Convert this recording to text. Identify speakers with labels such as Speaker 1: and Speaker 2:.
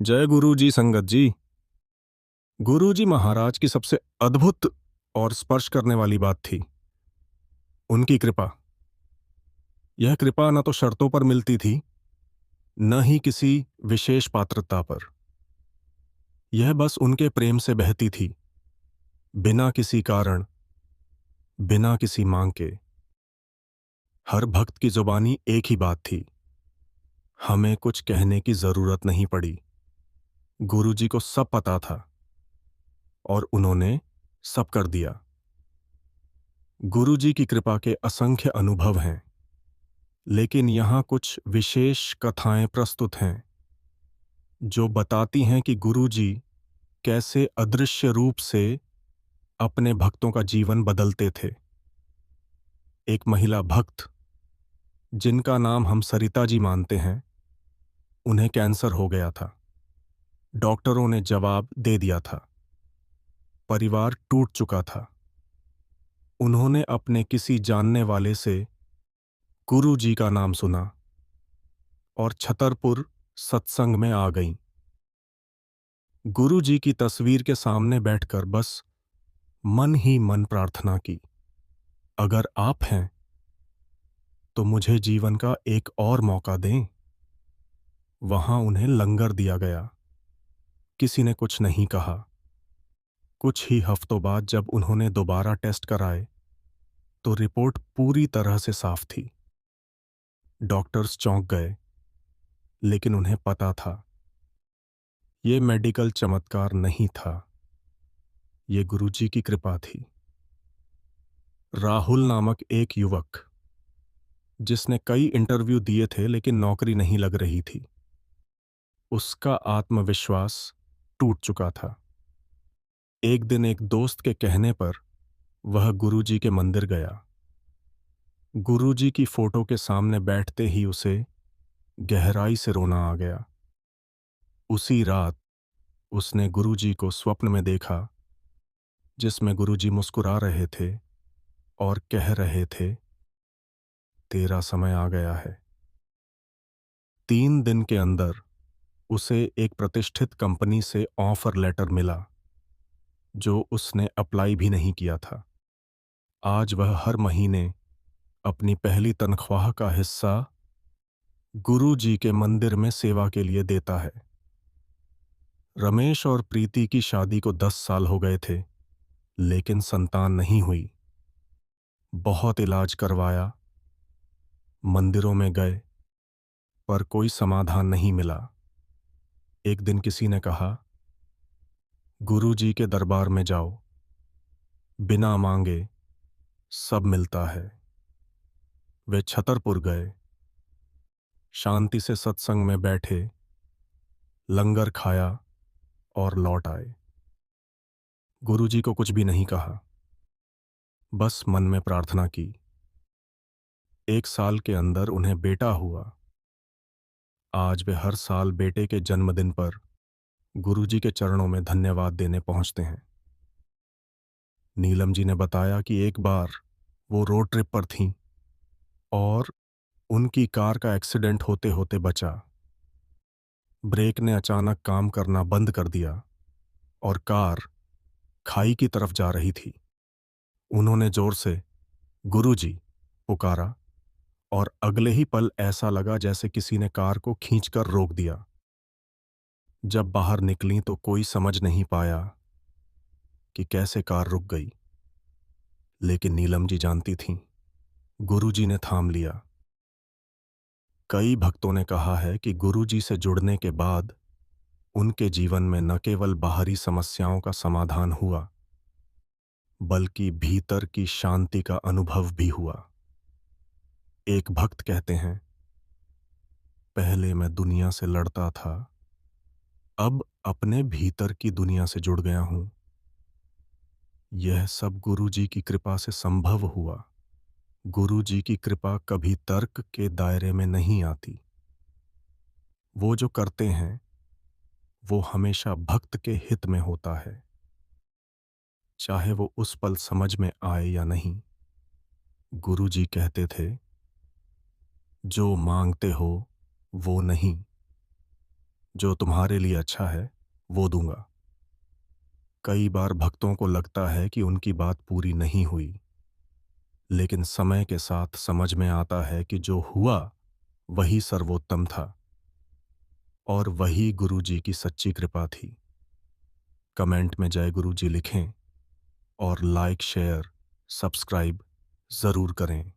Speaker 1: जय गुरु जी संगत जी। गुरु जी महाराज की सबसे अद्भुत और स्पर्श करने वाली बात थी उनकी कृपा। यह कृपा न तो शर्तों पर मिलती थी, न ही किसी विशेष पात्रता पर। यह बस उनके प्रेम से बहती थी, बिना किसी कारण, बिना किसी मांग के। हर भक्त की जुबानी एक ही बात थी, हमें कुछ कहने की जरूरत नहीं पड़ी। गुरु जी को सब पता था और उन्होंने सब कर दिया। गुरु जी की कृपा के असंख्य अनुभव हैं, लेकिन यहां कुछ विशेष कथाएं प्रस्तुत हैं जो बताती हैं कि गुरु जी कैसे अदृश्य रूप से अपने भक्तों का जीवन बदलते थे। एक महिला भक्त, जिनका नाम हम सरिता जी मानते हैं, उन्हें कैंसर हो गया था। डॉक्टरों ने जवाब दे दिया था, परिवार टूट चुका था। उन्होंने अपने किसी जानने वाले से गुरु जी का नाम सुना और छतरपुर सत्संग में आ गईं। गुरु जी की तस्वीर के सामने बैठकर बस मन ही मन प्रार्थना की, अगर आप हैं तो मुझे जीवन का एक और मौका दें। वहां उन्हें लंगर दिया गया। किसी ने कुछ नहीं कहा। कुछ ही हफ्तों बाद जब उन्होंने दोबारा टेस्ट कराए तो रिपोर्ट पूरी तरह से साफ थी। डॉक्टर्स चौंक गए, लेकिन उन्हें पता था ये मेडिकल चमत्कार नहीं था, ये गुरुजी की कृपा थी। राहुल नामक एक युवक, जिसने कई इंटरव्यू दिए थे लेकिन नौकरी नहीं लग रही थी, उसका आत्मविश्वास टूट चुका था। एक दिन एक दोस्त के कहने पर वह गुरुजी के मंदिर गया। गुरुजी की फोटो के सामने बैठते ही उसे गहराई से रोना आ गया। उसी रात उसने गुरुजी को स्वप्न में देखा, जिसमें गुरुजी मुस्कुरा रहे थे और कह रहे थे, तेरा समय आ गया है। 3 दिन के अंदर उसे एक प्रतिष्ठित कंपनी से ऑफर लेटर मिला, जो उसने अप्लाई भी नहीं किया था। आज वह हर महीने अपनी पहली तनख्वाह का हिस्सा गुरु जी के मंदिर में सेवा के लिए देता है। रमेश और प्रीति की शादी को 10 साल हो गए थे, लेकिन संतान नहीं हुई। बहुत इलाज करवाया, मंदिरों में गए, पर कोई समाधान नहीं मिला। एक दिन किसी ने कहा, गुरु जी के दरबार में जाओ, बिना मांगे सब मिलता है। वे छतरपुर गए, शांति से सत्संग में बैठे, लंगर खाया और लौट आए। गुरुजी को कुछ भी नहीं कहा, बस मन में प्रार्थना की। 1 साल के अंदर उन्हें बेटा हुआ। आज वे हर साल बेटे के जन्मदिन पर गुरुजी के चरणों में धन्यवाद देने पहुंचते हैं। नीलम जी ने बताया कि एक बार वो रोड ट्रिप पर थीं और उनकी कार का एक्सीडेंट होते होते बचा। ब्रेक ने अचानक काम करना बंद कर दिया और कार खाई की तरफ जा रही थी। उन्होंने जोर से गुरुजी पुकारा और अगले ही पल ऐसा लगा जैसे किसी ने कार को खींचकर रोक दिया। जब बाहर निकली तो कोई समझ नहीं पाया कि कैसे कार रुक गई, लेकिन नीलम जी जानती थीं, गुरुजी ने थाम लिया। कई भक्तों ने कहा है कि गुरुजी से जुड़ने के बाद उनके जीवन में न केवल बाहरी समस्याओं का समाधान हुआ, बल्कि भीतर की शांति का अनुभव भी हुआ। एक भक्त कहते हैं, पहले मैं दुनिया से लड़ता था, अब अपने भीतर की दुनिया से जुड़ गया हूं। यह सब गुरुजी की कृपा से संभव हुआ। गुरुजी की कृपा कभी तर्क के दायरे में नहीं आती। वो जो करते हैं वो हमेशा भक्त के हित में होता है, चाहे वो उस पल समझ में आए या नहीं। गुरुजी कहते थे, जो मांगते हो वो नहीं, जो तुम्हारे लिए अच्छा है वो दूंगा। कई बार भक्तों को लगता है कि उनकी बात पूरी नहीं हुई, लेकिन समय के साथ समझ में आता है कि जो हुआ वही सर्वोत्तम था और वही गुरु जी की सच्ची कृपा थी। कमेंट में जय गुरु जी लिखें और लाइक, शेयर, सब्सक्राइब जरूर करें।